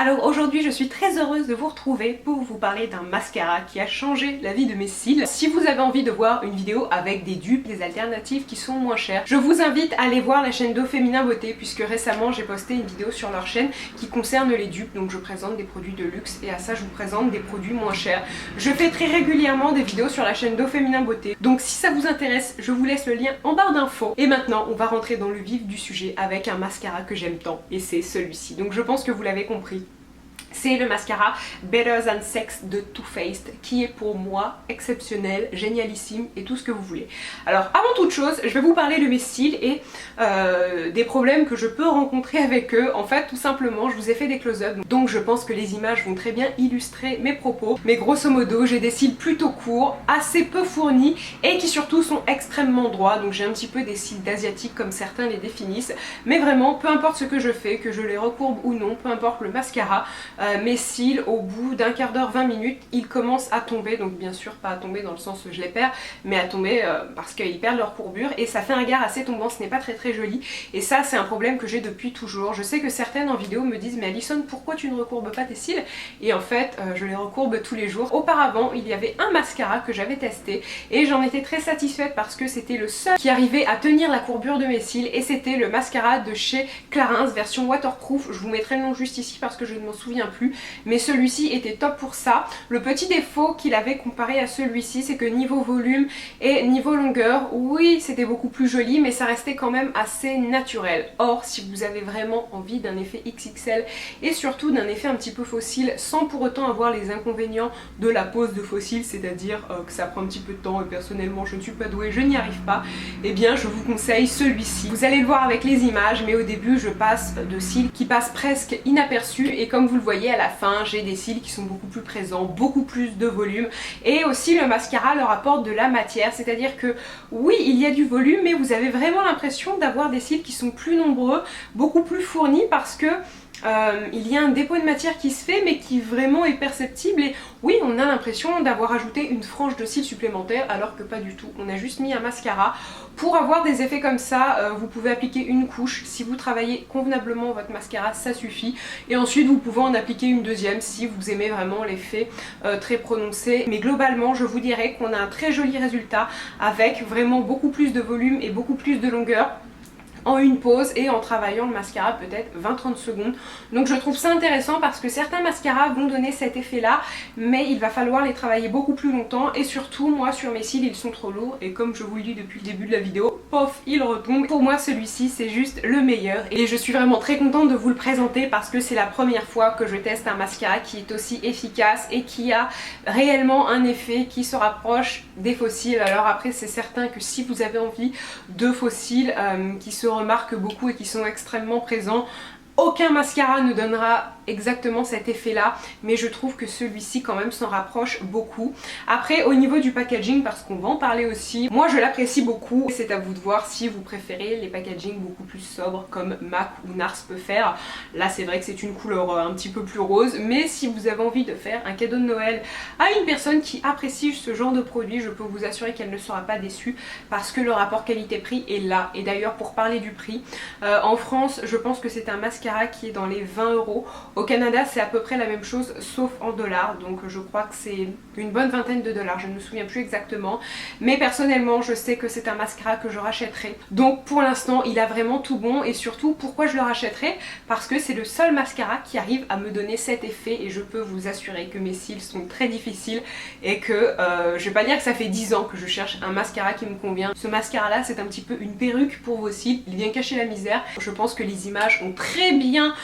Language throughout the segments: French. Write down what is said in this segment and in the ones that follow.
alors aujourd'hui je suis très heureuse de vous retrouver pour vous parler d'un mascara qui a changé la vie de mes cils. Si vous avez envie de voir une vidéo avec des dupes, des alternatives qui sont moins chères, je vous invite à aller voir la chaîne d'Eau Féminin Beauté, puisque récemment j'ai posté une vidéo sur leur chaîne qui concerne les dupes, donc je présente des produits de luxe et à ça je vous présente des produits moins chers. Je fais très régulièrement des vidéos sur la chaîne d'Eau Féminin Beauté, donc si ça vous intéresse, je vous laisse le lien en barre d'infos. Et maintenant on va rentrer dans le vif du sujet avec un mascara que j'aime tant, et c'est celui-ci. Donc je pense que vous l'avez compris. C'est le mascara Better Than Sex de Too Faced qui est pour moi exceptionnel, génialissime et tout ce que vous voulez. Alors avant toute chose, je vais vous parler de mes cils et des problèmes que je peux rencontrer avec eux. En fait tout simplement je vous ai fait des close-up, donc je pense que les images vont très bien illustrer mes propos. Mais grosso modo j'ai des cils plutôt courts, assez peu fournis et qui surtout sont extrêmement droits. Donc j'ai un petit peu des cils d'asiatique comme certains les définissent. Mais vraiment peu importe ce que je fais, que je les recourbe ou non, peu importe le mascara, mes cils au bout d'un quart d'heure, 20 minutes, ils commencent à tomber. Donc bien sûr pas à tomber dans le sens où je les perds, mais à tomber parce qu'ils perdent leur courbure et ça fait un regard assez tombant, ce n'est pas très joli. Et ça c'est un problème que j'ai depuis toujours. Je sais que certaines en vidéo me disent mais Alison pourquoi tu ne recourbes pas tes cils? Et en fait je les recourbe tous les jours. Auparavant il y avait un mascara que j'avais testé et j'en étais très satisfaite parce que c'était le seul qui arrivait à tenir la courbure de mes cils et c'était le mascara de chez Clarins version waterproof. Je vous mettrai le nom juste ici parce que je ne m'en souviens plus, mais celui-ci était top pour ça. Le petit défaut qu'il avait comparé à celui-ci, c'est que niveau volume et niveau longueur, oui c'était beaucoup plus joli, mais ça restait quand même assez naturel. Or si vous avez vraiment envie d'un effet XXL et surtout d'un effet un petit peu fossile sans pour autant avoir les inconvénients de la pose de fossile, c'est-à-dire que ça prend un petit peu de temps et personnellement je ne suis pas douée, je n'y arrive pas, et bien je vous conseille celui-ci. Vous allez le voir avec les images, mais au début je passe de cils qui passent presque inaperçus et comme vous le voyez à la fin j'ai des cils qui sont beaucoup plus présents, beaucoup plus de volume et aussi le mascara leur apporte de la matière, c'est à dire que oui il y a du volume mais vous avez vraiment l'impression d'avoir des cils qui sont plus nombreux, beaucoup plus fournis parce que il y a un dépôt de matière qui se fait mais qui vraiment est perceptible et oui on a l'impression d'avoir ajouté une frange de cils supplémentaire alors que pas du tout, on a juste mis un mascara. Pour avoir des effets comme ça vous pouvez appliquer une couche, si vous travaillez convenablement votre mascara ça suffit et ensuite vous pouvez en appliquer une deuxième si vous aimez vraiment l'effet très prononcé. Mais globalement je vous dirais qu'on a un très joli résultat avec vraiment beaucoup plus de volume et beaucoup plus de longueur en une pause et en travaillant le mascara peut-être 20-30 secondes. Donc je trouve ça intéressant parce que certains mascaras vont donner cet effet là mais il va falloir les travailler beaucoup plus longtemps et surtout moi sur mes cils ils sont trop lourds et comme je vous le dis depuis le début de la vidéo, pof il retombe. Pour moi celui-ci c'est juste le meilleur et je suis vraiment très contente de vous le présenter parce que c'est la première fois que je teste un mascara qui est aussi efficace et qui a réellement un effet qui se rapproche des faux cils. Alors après c'est certain que si vous avez envie de faux cils qui se remarquent beaucoup et qui sont extrêmement présents, aucun mascara ne donnera exactement cet effet là mais je trouve que celui-ci quand même s'en rapproche beaucoup. Après au niveau du packaging, parce qu'on va en parler aussi, moi je l'apprécie beaucoup, c'est à vous de voir si vous préférez les packaging beaucoup plus sobres comme MAC ou NARS peut faire. Là c'est vrai que c'est une couleur un petit peu plus rose, mais si vous avez envie de faire un cadeau de Noël à une personne qui apprécie ce genre de produit, je peux vous assurer qu'elle ne sera pas déçue parce que le rapport qualité-prix est là. Et d'ailleurs pour parler du prix, en France je pense que c'est un mascara qui est dans les 20 €. Au Canada c'est à peu près la même chose sauf en dollars, donc je crois que c'est une bonne vingtaine de dollars, je ne me souviens plus exactement, mais personnellement je sais que c'est un mascara que je rachèterai. Donc pour l'instant il a vraiment tout bon et surtout pourquoi je le rachèterai, parce que c'est le seul mascara qui arrive à me donner cet effet et je peux vous assurer que mes cils sont très difficiles et que je vais pas dire que ça fait 10 ans que je cherche un mascara qui me convient. Ce mascara là c'est un petit peu une perruque pour vos cils, il vient cacher la misère. Je pense que les images ont très bien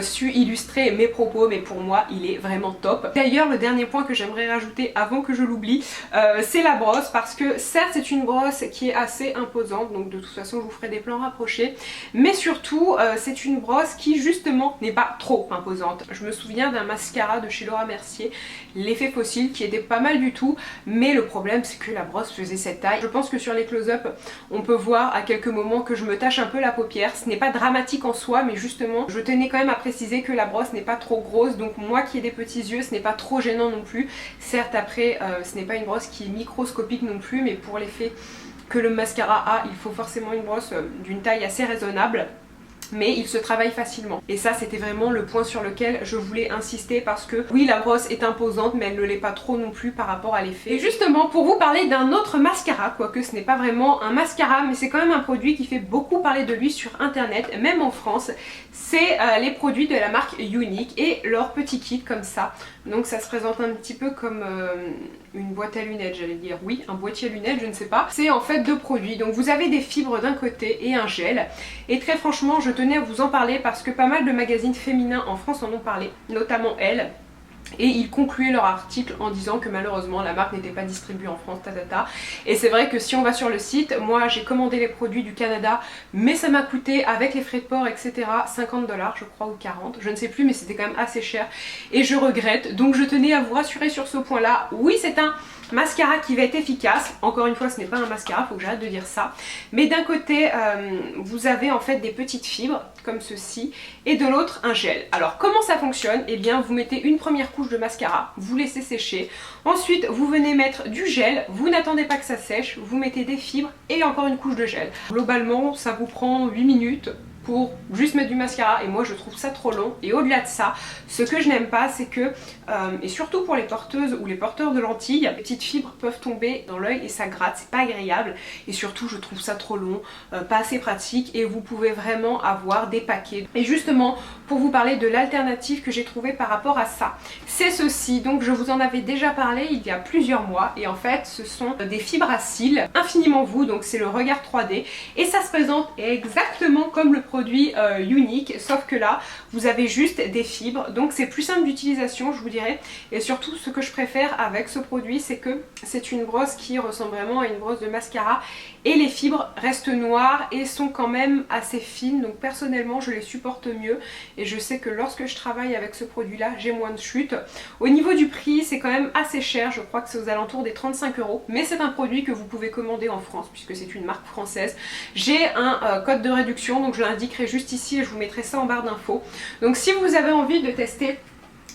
su illustrer mes propos mais pour moi il est vraiment top. D'ailleurs le dernier point que j'aimerais rajouter avant que je l'oublie c'est la brosse, parce que certes c'est une brosse qui est assez imposante, donc de toute façon je vous ferai des plans rapprochés, mais surtout c'est une brosse qui justement n'est pas trop imposante. Je me souviens d'un mascara de chez Laura Mercier, l'effet fossile, qui était pas mal du tout, mais le problème c'est que la brosse faisait cette taille. Je pense que sur les close-up on peut voir à quelques moments que je me tache un peu la paupière. Ce n'est pas dramatique en soi mais justement je tenais quand même à préciser que la brosse n'est pas trop grosse, donc moi qui ai des petits yeux ce n'est pas trop gênant non plus. Certes après ce n'est pas une brosse qui est microscopique non plus, mais pour l'effet que le mascara a il faut forcément une brosse d'une taille assez raisonnable. mais il se travaille facilement. Et ça c'était vraiment le point sur lequel je voulais insister parce que oui, la brosse est imposante mais elle ne l'est pas trop non plus par rapport à l'effet. Et justement pour vous parler d'un autre mascara, quoique ce n'est pas vraiment un mascara mais c'est quand même un produit qui fait beaucoup parler de lui sur internet, même en France, c'est les produits de la marque Younique et leur petit kit comme ça. Donc ça se présente un petit peu comme une boîte à lunettes, j'allais dire, oui, un boîtier à lunettes, je ne sais pas. C'est en fait deux produits, donc vous avez des fibres d'un côté et un gel. Et très franchement, je tenais à vous en parler parce que pas mal de magazines féminins en France en ont parlé, notamment Elle. Et ils concluaient leur article en disant que malheureusement la marque n'était pas distribuée en France, Et c'est vrai que si on va sur le site, moi j'ai commandé les produits du Canada, mais ça m'a coûté avec les frais de port etc 50 $ je crois ou 40, je ne sais plus, mais c'était quand même assez cher et je regrette. Donc je tenais à vous rassurer sur ce point là. Oui, c'est un mascara qui va être efficace, encore une fois ce n'est pas un mascara, faut que j'arrête de dire ça, mais d'un côté vous avez en fait des petites fibres comme ceci et de l'autre un gel. Alors comment ça fonctionne? Eh bien vous mettez une première couche de mascara, vous laissez sécher, ensuite vous venez mettre du gel, vous n'attendez pas que ça sèche, vous mettez des fibres et encore une couche de gel. Globalement ça vous prend 8 minutes pour juste mettre du mascara et moi je trouve ça trop long. Et au-delà de ça, ce que je n'aime pas c'est que, et surtout pour les porteuses ou les porteurs de lentilles, les petites fibres peuvent tomber dans l'œil et ça gratte, c'est pas agréable et surtout je trouve ça trop long, pas assez pratique et vous pouvez vraiment avoir des paquets. Et justement pour vous parler de l'alternative que j'ai trouvée par rapport à ça, c'est ceci. Donc je vous en avais déjà parlé il y a plusieurs mois et en fait ce sont des fibres à cils infiniment vous, donc c'est le Regard 3D et ça se présente exactement comme le produit Younique, sauf que là vous avez juste des fibres, donc c'est plus simple d'utilisation je vous dirais. Et surtout ce que je préfère avec ce produit c'est que c'est une brosse qui ressemble vraiment à une brosse de mascara et les fibres restent noires et sont quand même assez fines, donc personnellement je les supporte mieux et je sais que lorsque je travaille avec ce produit là j'ai moins de chutes. Au niveau du prix c'est quand même assez cher, je crois que c'est aux alentours des 35 €, mais c'est un produit que vous pouvez commander en France puisque c'est une marque française. J'ai un code de réduction, donc je l'indiquerai juste ici et je vous mettrai ça en barre d'infos. Donc si vous avez envie de tester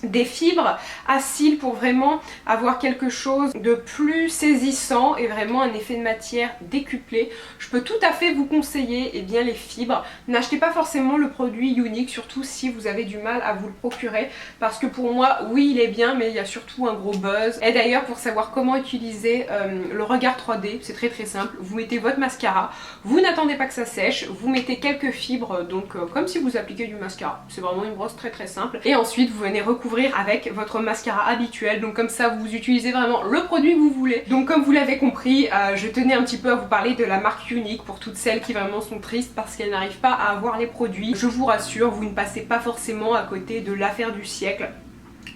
des fibres à cils pour vraiment avoir quelque chose de plus saisissant et vraiment un effet de matière décuplé, je peux tout à fait vous conseiller bien les fibres. N'achetez pas forcément le produit Younique, surtout si vous avez du mal à vous le procurer, parce que pour moi oui il est bien mais il y a surtout un gros buzz. Et d'ailleurs pour savoir comment utiliser le Regard 3D, c'est très simple, vous mettez votre mascara, vous n'attendez pas que ça sèche, vous mettez quelques fibres, donc comme si vous appliquez du mascara, c'est vraiment une brosse très simple, et ensuite vous venez recouvrir avec votre mascara habituel, donc comme ça vous utilisez vraiment le produit que vous voulez. Donc comme vous l'avez compris, je tenais un petit peu à vous parler de la marque Younique pour toutes celles qui vraiment sont tristes parce qu'elles n'arrivent pas à avoir les produits. Je vous rassure, vous ne passez pas forcément à côté de l'affaire du siècle.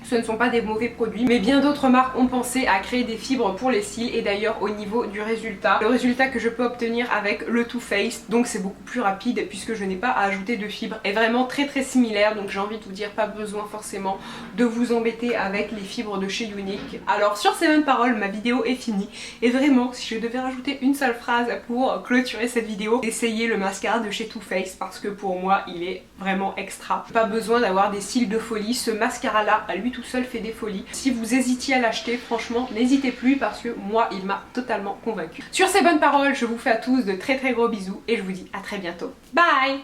Ce ne sont pas des mauvais produits, mais bien d'autres marques ont pensé à créer des fibres pour les cils. Et d'ailleurs au niveau du résultat, le résultat que je peux obtenir avec le Too Faced, donc c'est beaucoup plus rapide puisque je n'ai pas à ajouter de fibres, est vraiment très similaire. Donc j'ai envie de vous dire, pas besoin forcément de vous embêter avec les fibres de chez Younique. Alors sur ces mêmes paroles, ma vidéo est finie et vraiment si je devais rajouter une seule phrase pour clôturer cette vidéo, essayez le mascara de chez Too Faced parce que pour moi il est vraiment extra. Pas besoin d'avoir des cils de folie, ce mascara là à lui tout seul fait des folies. Si vous hésitiez à l'acheter, franchement n'hésitez plus parce que moi il m'a totalement convaincue. Sur ces bonnes paroles, je vous fais à tous de très gros bisous et je vous dis à très bientôt. Bye!